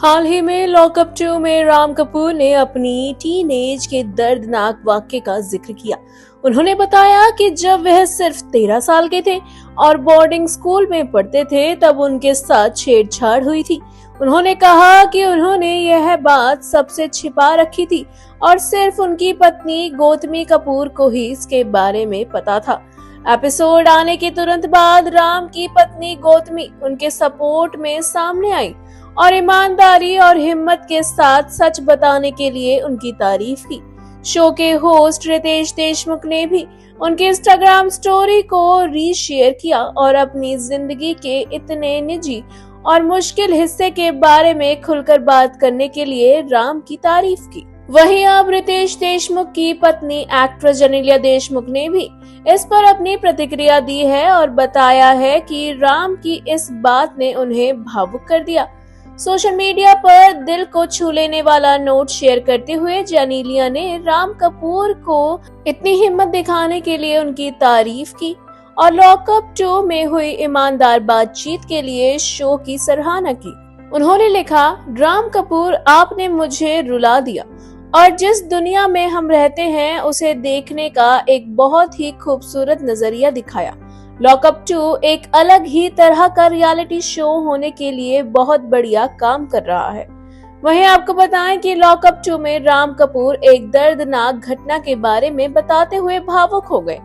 हाल ही में लॉकअप 2 में राम कपूर ने अपनी टीनेज के दर्दनाक वाकये का जिक्र किया। उन्होंने बताया कि जब वह सिर्फ 13 साल के थे और बोर्डिंग स्कूल में पढ़ते थे तब उनके साथ छेड़छाड़ हुई थी। उन्होंने कहा कि उन्होंने यह बात सबसे छिपा रखी थी और सिर्फ उनकी पत्नी गौतमी कपूर को ही इसके बारे में पता था। एपिसोड आने के तुरंत बाद राम की पत्नी गौतमी उनके सपोर्ट में सामने आई और ईमानदारी और हिम्मत के साथ सच बताने के लिए उनकी तारीफ की। शो के होस्ट रितेश देशमुख ने भी उनके इंस्टाग्राम स्टोरी को रीशेयर किया और अपनी जिंदगी के इतने निजी और मुश्किल हिस्से के बारे में खुलकर बात करने के लिए राम की तारीफ की। वहीं अब रितेश देशमुख की पत्नी एक्ट्रेस जेनेलिया देशमुख ने भी इस पर अपनी प्रतिक्रिया दी है और बताया है कि राम की इस बात ने उन्हें भावुक कर दिया। सोशल मीडिया पर दिल को छू लेने वाला नोट शेयर करते हुए जेनेलिया ने राम कपूर को इतनी हिम्मत दिखाने के लिए उनकी तारीफ की और लॉकअप 2 में हुई ईमानदार बातचीत के लिए शो की सराहना की। उन्होंने लिखा, राम कपूर आपने मुझे रुला दिया और जिस दुनिया में हम रहते हैं उसे देखने का एक बहुत ही खूबसूरत नजरिया दिखाया। लॉकअप 2 एक अलग ही तरह का रियलिटी शो होने के लिए बहुत बढ़िया काम कर रहा है। वहीं आपको बताएं कि लॉकअप 2 में राम कपूर एक दर्दनाक घटना के बारे में बताते हुए भावुक हो गए।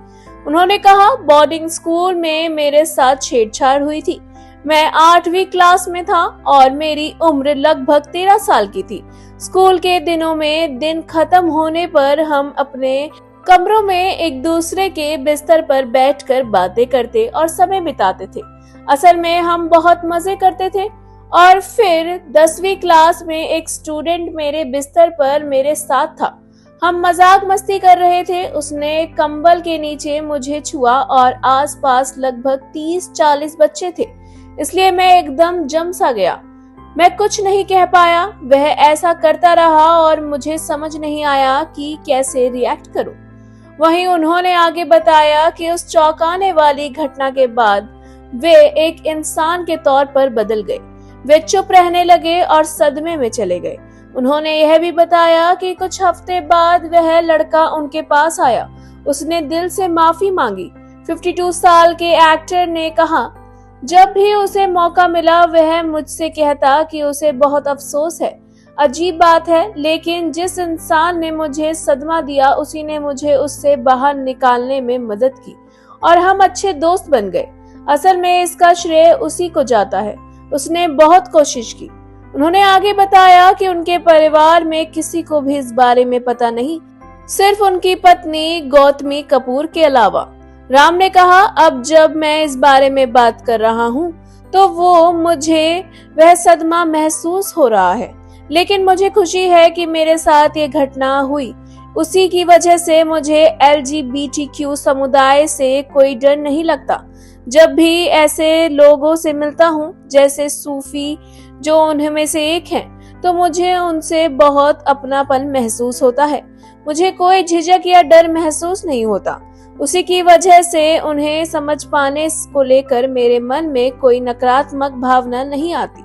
उन्होंने कहा, बोर्डिंग स्कूल में मेरे साथ छेड़छाड़ हुई थी। मैं 8वीं क्लास में था और मेरी उम्र लगभग 13 साल की थी। स्कूल के दिनों में दिन खत्म होने पर हम अपने कमरों में एक दूसरे के बिस्तर पर बैठकर बातें करते और समय बिताते थे। असल में हम बहुत मजे करते थे। और फिर 10वीं क्लास में एक स्टूडेंट मेरे बिस्तर पर मेरे साथ था। हम मजाक मस्ती कर रहे थे। उसने कंबल के नीचे मुझे छुआ और आसपास लगभग 30-40 बच्चे थे, इसलिए मैं एकदम जम सा गया। मैं कुछ नहीं कह पाया। वह ऐसा करता रहा और मुझे समझ नहीं आया कि कैसे रिएक्ट करूं। वहीं उन्होंने आगे बताया कि उस चौंकाने वाली घटना के बाद वे एक इंसान के तौर पर बदल गए। वे चुप रहने लगे और सदमे में चले गए। उन्होंने यह भी बताया कि कुछ हफ्ते बाद वह लड़का उनके पास आया। उसने दिल से माफी मांगी। 52 साल के एक्टर ने कहा, जब भी उसे मौका मिला वह मुझसे कहता कि उसे बहुत अफसोस है। अजीब बात है, लेकिन जिस इंसान ने मुझे सदमा दिया उसी ने मुझे उससे बाहर निकालने में मदद की और हम अच्छे दोस्त बन गए। असल में इसका श्रेय उसी को जाता है। उसने बहुत कोशिश की। उन्होंने आगे बताया कि उनके परिवार में किसी को भी इस बारे में पता नहीं, सिर्फ उनकी पत्नी गौतमी कपूर के अलावा। राम ने कहा, अब जब मैं इस बारे में बात कर रहा हूँ तो वो मुझे वह सदमा महसूस हो रहा है, लेकिन मुझे खुशी है कि मेरे साथ ये घटना हुई। उसी की वजह से मुझे LGBTQ समुदाय से कोई डर नहीं लगता। जब भी ऐसे लोगों से मिलता हूँ, जैसे सूफी जो उनमें से एक हैं, तो मुझे उनसे बहुत अपनापन महसूस होता है। मुझे कोई झिझक या डर महसूस नहीं होता। उसी की वजह से उन्हें समझ पाने को लेकर मेरे मन में कोई नकारात्मक भावना नहीं आती।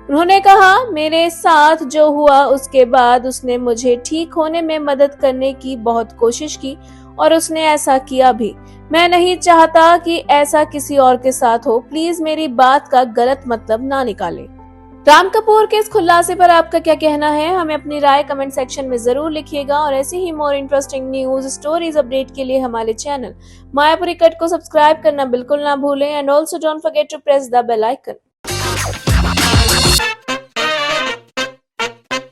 उन्होंने कहा, मेरे साथ जो हुआ उसके बाद उसने मुझे ठीक होने में मदद करने की बहुत कोशिश की और उसने ऐसा किया भी। मैं नहीं चाहता कि ऐसा किसी और के साथ हो। प्लीज मेरी बात का गलत मतलब ना निकालें। राम कपूर के इस खुलासे पर आपका क्या कहना है? हमें अपनी राय कमेंट सेक्शन में जरूर लिखिएगा और ऐसी ही more interesting news stories update के लिए हमारे चैनल मायापुरी कट को सब्सक्राइब करना बिल्कुल ना भूलें and also don't forget to press the bell icon.